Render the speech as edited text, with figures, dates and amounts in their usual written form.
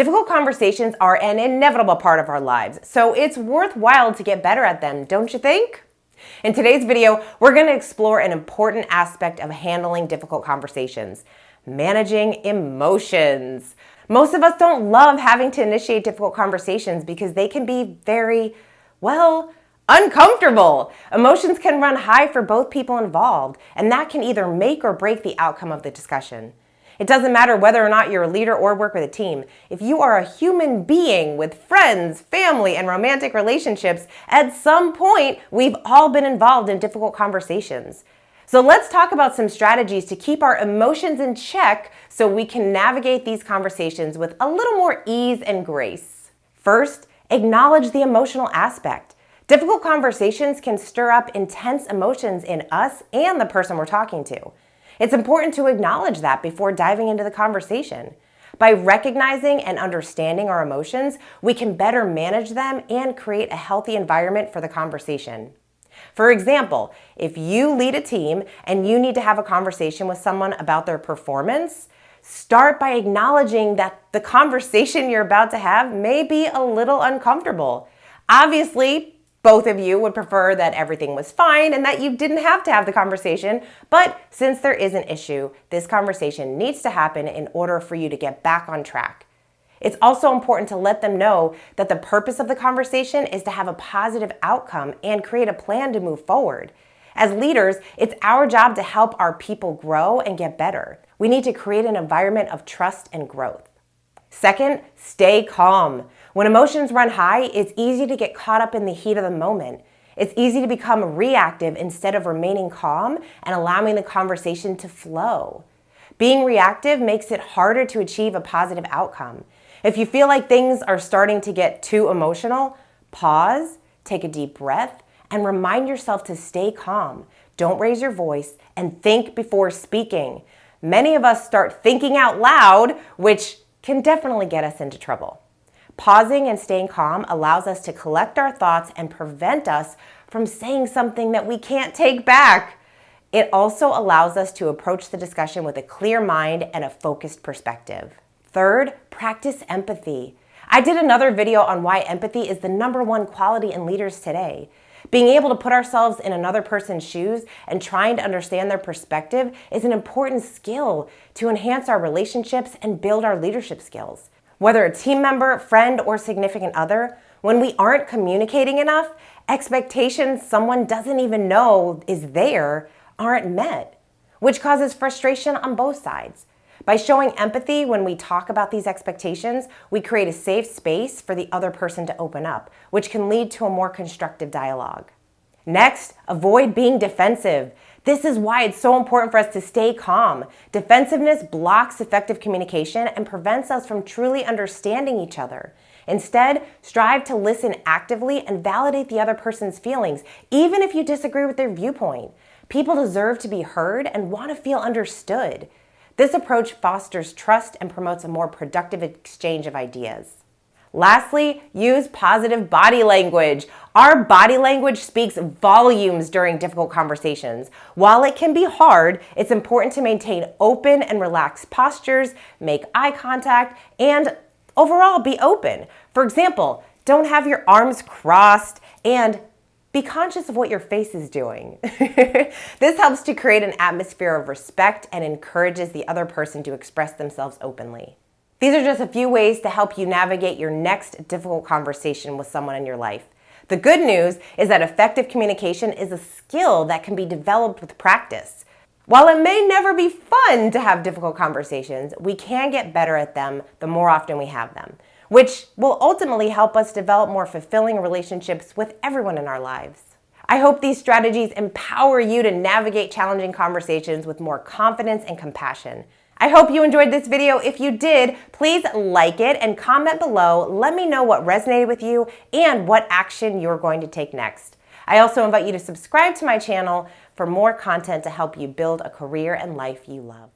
Difficult conversations are an inevitable part of our lives, so it's worthwhile to get better at them, don't you think? In today's video, we're going to explore an important aspect of handling difficult conversations: managing emotions. Most of us don't love having to initiate difficult conversations because they can be very, uncomfortable. Emotions can run high for both people involved, and that can either make or break the outcome of the discussion. It doesn't matter whether or not you're a leader or work with a team. If you are a human being with friends, family, and romantic relationships, at some point, we've all been involved in difficult conversations. So let's talk about some strategies to keep our emotions in check so we can navigate these conversations with a little more ease and grace. First, acknowledge the emotional aspect. Difficult conversations can stir up intense emotions in us and the person we're talking to. It's important to acknowledge that before diving into the conversation. By recognizing and understanding our emotions, we can better manage them and create a healthy environment for the conversation. For example, if you lead a team and you need to have a conversation with someone about their performance, start by acknowledging that the conversation you're about to have may be a little uncomfortable. Obviously, both of you would prefer that everything was fine and that you didn't have to have the conversation, but since there is an issue, this conversation needs to happen in order for you to get back on track. It's also important to let them know that the purpose of the conversation is to have a positive outcome and create a plan to move forward. As leaders, it's our job to help our people grow and get better. We need to create an environment of trust and growth. Second, stay calm. When emotions run high, it's easy to get caught up in the heat of the moment. It's easy to become reactive instead of remaining calm and allowing the conversation to flow. Being reactive makes it harder to achieve a positive outcome. If you feel like things are starting to get too emotional, pause, take a deep breath, and remind yourself to stay calm. Don't raise your voice and think before speaking. Many of us start thinking out loud, which can definitely get us into trouble. Pausing and staying calm allows us to collect our thoughts and prevent us from saying something that we can't take back. It also allows us to approach the discussion with a clear mind and a focused perspective. Third, practice empathy. I did another video on why empathy is the #1 quality in leaders today. Being able to put ourselves in another person's shoes and trying to understand their perspective is an important skill to enhance our relationships and build our leadership skills. Whether a team member, friend, or significant other, when we aren't communicating enough, expectations someone doesn't even know is there aren't met, which causes frustration on both sides. By showing empathy when we talk about these expectations, we create a safe space for the other person to open up, which can lead to a more constructive dialogue. Next, avoid being defensive. This is why it's so important for us to stay calm. Defensiveness blocks effective communication and prevents us from truly understanding each other. Instead, strive to listen actively and validate the other person's feelings, even if you disagree with their viewpoint. People deserve to be heard and want to feel understood. This approach fosters trust and promotes a more productive exchange of ideas. Lastly, use positive body language. Our body language speaks volumes during difficult conversations. While it can be hard, it's important to maintain open and relaxed postures, make eye contact, and overall be open. For example, don't have your arms crossed and be conscious of what your face is doing. This helps to create an atmosphere of respect and encourages the other person to express themselves openly. These are just a few ways to help you navigate your next difficult conversation with someone in your life. The good news is that effective communication is a skill that can be developed with practice. While it may never be fun to have difficult conversations, we can get better at them the more often we have them, which will ultimately help us develop more fulfilling relationships with everyone in our lives. I hope these strategies empower you to navigate challenging conversations with more confidence and compassion. I hope you enjoyed this video. If you did, please like it and comment below. Let me know what resonated with you and what action you're going to take next. I also invite you to subscribe to my channel for more content to help you build a career and life you love.